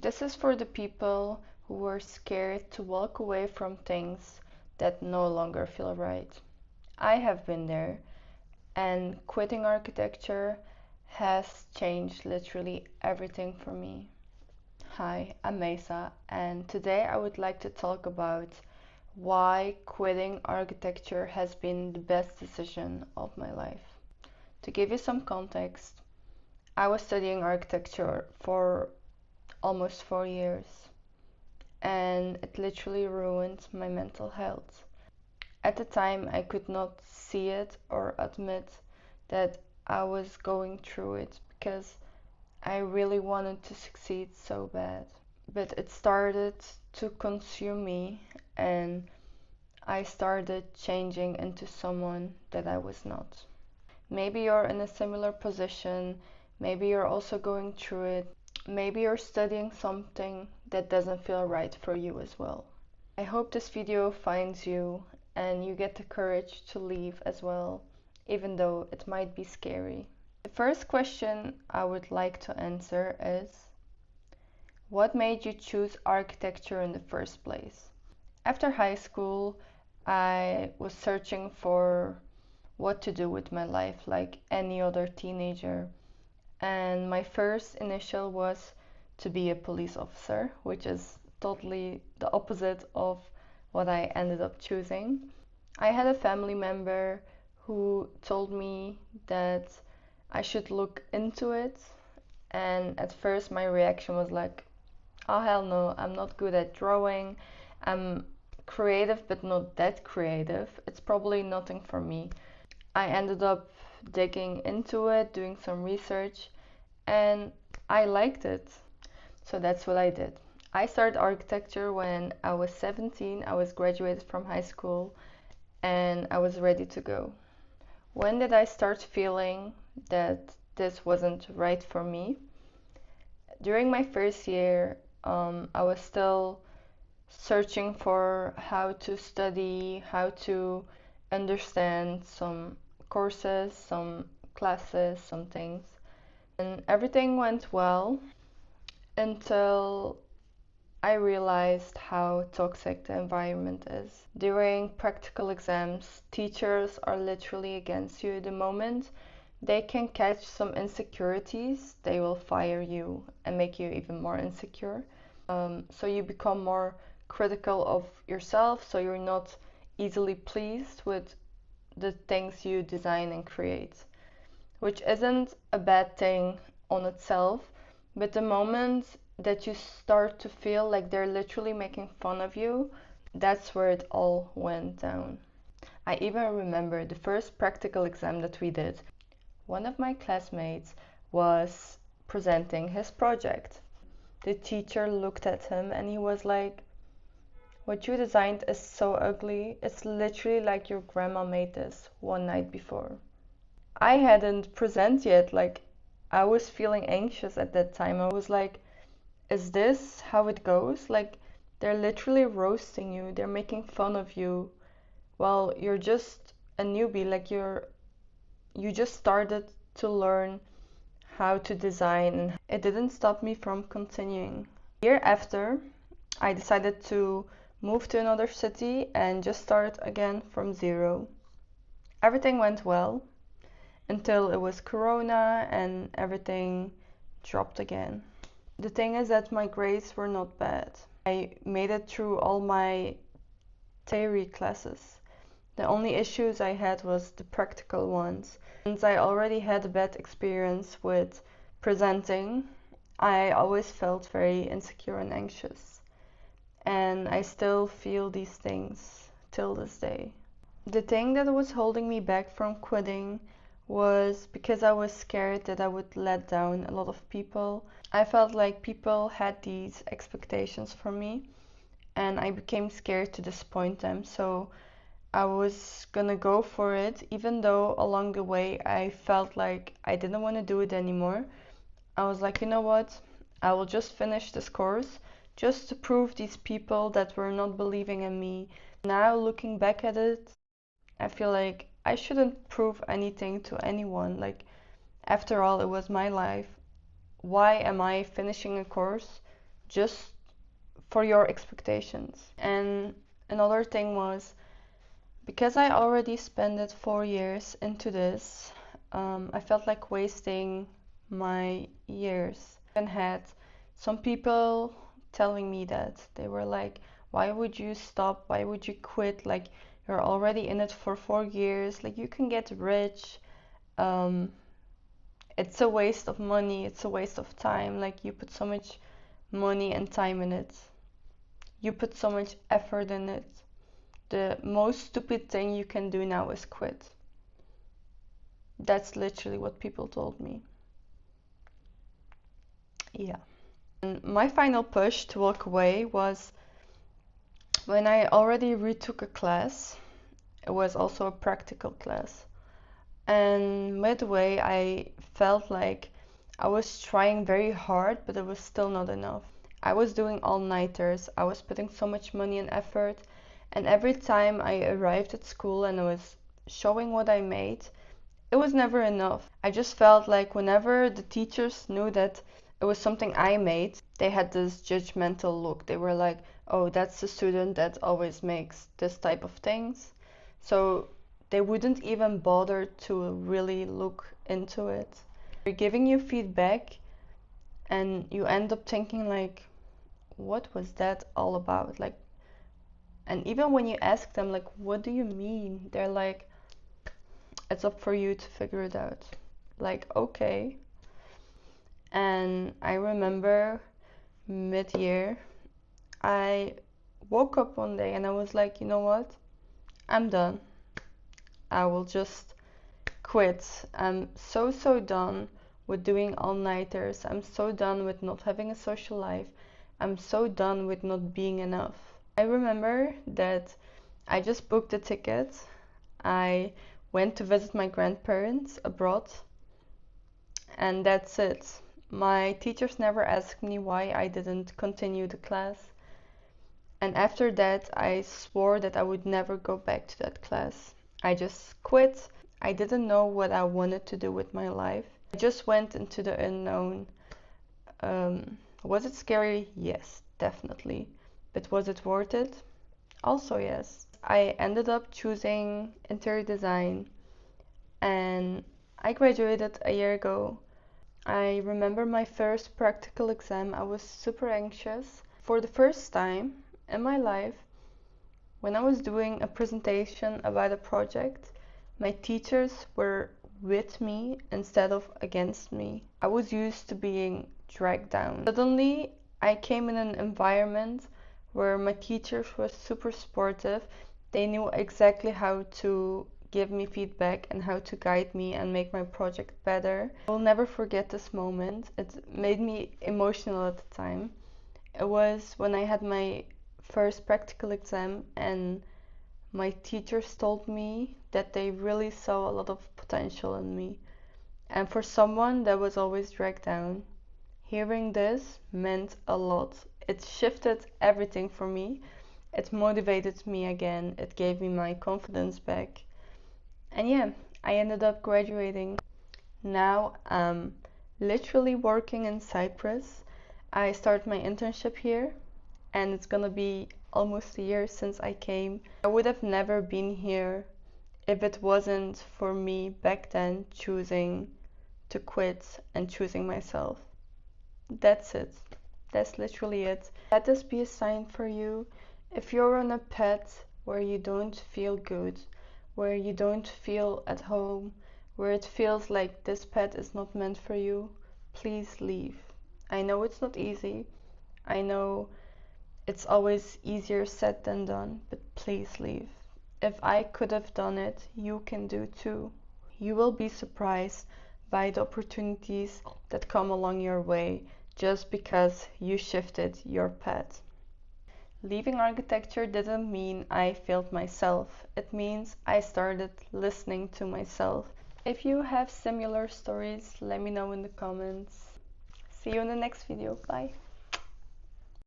This is for the people who were scared to walk away from things that no longer feel right. I have been there, and quitting architecture has changed literally everything for me. Hi, I'm Mesa, and today I would like to talk about why quitting architecture has been the best decision of my life. To give you some context, I was studying architecture for almost 4 years, and it literally ruined my mental health. At the time, I could not see it or admit that I was going through it because I really wanted to succeed so bad. But it started to consume me, and I started changing into someone that I was not. Maybe you're in a similar position, maybe you're also going through it, maybe you're studying something that doesn't feel right for you as well. I hope this video finds you and you get the courage to leave as well, even though it might be scary. The first question I would like to answer is, what made you choose architecture in the first place? After high school, I was searching for what to do with my life like any other teenager. And my first initial was to be a police officer, which is totally the opposite of what I ended up choosing. I had a family member who told me that I should look into it, and at first my reaction was like, oh hell no, I'm not good at drawing. I'm creative but not that creative. It's probably nothing for me. I ended up digging into it, doing some research, and I liked it. So that's what I did. I started architecture when I was 17. I was graduated from high school and I was ready to go. When did I start feeling that this wasn't right for me? During my first year, I was still searching for how to study, how to understand some courses, some classes, some things. And everything went well until I realized how toxic the environment is. During practical exams, teachers are literally against you. The moment they can catch some insecurities, they will fire you and make you even more insecure. So you become more critical of yourself, so you're not easily pleased with the things you design and create, which isn't a bad thing on itself, but the moment that you start to feel like they're literally making fun of you, that's where it all went down. I even remember the first practical exam that we did. One of my classmates was presenting his project. The teacher looked at him and he was like, what you designed is so ugly. It's literally like your grandma made this one night before. I hadn't presented yet, like I was feeling anxious at that time. I was like, is this how it goes? Like they're literally roasting you, they're making fun of you. Well, you're just a newbie, like you just started to learn how to design, and it didn't stop me from continuing. A year after, I decided to move to another city and just start again from zero. Everything went well until it was Corona and everything dropped again. The thing is that my grades were not bad. I made it through all my theory classes. The only issues I had was the practical ones. Since I already had a bad experience with presenting, I always felt very insecure and anxious. And I still feel these things till this day. The thing that was holding me back from quitting was because I was scared that I would let down a lot of people. I felt like people had these expectations from me and I became scared to disappoint them. So I was gonna go for it, even though along the way I felt like I didn't want to do it anymore. I was like, you know what? I will just finish this course just to prove these people that were not believing in me. Now looking back at it, I feel like I shouldn't prove anything to anyone. Like, after all, it was my life. Why am I finishing a course just for your expectations. And another thing was, because I already spent it 4 years into this, I felt like wasting my years. And had some people telling me that they were like, why would you stop? Why would you quit? Like, you're already in it for 4 years. Like, you can get rich. Um, it's a waste of money. It's a waste of time. Like, you put so much money and time in it. You put so much effort in it. The most stupid thing you can do now is quit. That's literally what people told me. Yeah. And my final push to walk away was when I already retook a class. It was also a practical class. And midway, I felt like I was trying very hard, but it was still not enough. I was doing all-nighters. I was putting so much money and effort. And every time I arrived at school and I was showing what I made, it was never enough. I just felt like whenever the teachers knew that it was something I made, they had this judgmental look. They were like, oh, that's the student that always makes this type of things. So they wouldn't even bother to really look into it. They're giving you feedback and you end up thinking like, what was that all about? Like, and even when you ask them like, what do you mean? They're like, it's up for you to figure it out. Like, okay. And I remember mid-year, I woke up one day and I was like, you know what? I'm done. I will just quit. I'm so done with doing all-nighters. I'm so done with not having a social life. I'm so done with not being enough. I remember that I just booked a ticket. I went to visit my grandparents abroad, and that's it. My teachers never asked me why I didn't continue the class. And after that, I swore that I would never go back to that class. I just quit. I didn't know what I wanted to do with my life. I just went into the unknown. Was it scary? Yes, definitely. But was it worth it? Also, yes. I ended up choosing interior design and I graduated a year ago. I remember my first practical exam. I was super anxious. For the first time in my life, when I was doing a presentation about a project, my teachers were with me instead of against me. I was used to being dragged down. Suddenly, I came in an environment where my teachers were super supportive. They knew exactly how to give me feedback and how to guide me and make my project better. I will never forget this moment. It made me emotional at the time. It was when I had my first practical exam and my teachers told me that they really saw a lot of potential in me. And for someone that was always dragged down, hearing this meant a lot. It shifted everything for me. It motivated me again. It gave me my confidence back. And yeah, I ended up graduating. Now I'm literally working in Cyprus. I started my internship here and it's gonna be almost a year since I came. I would have never been here if it wasn't for me back then choosing to quit and choosing myself. That's it. That's literally it. Let this be a sign for you. If you're on a path where you don't feel good, where you don't feel at home, where it feels like this path is not meant for you, please leave. I know it's not easy. I know it's always easier said than done, but please leave. If I could have done it, you can do too. You will be surprised by the opportunities that come along your way just because you shifted your path. Leaving architecture didn't mean I failed myself. It means I started listening to myself. If you have similar stories, let me know in the comments. See you in the next video. Bye.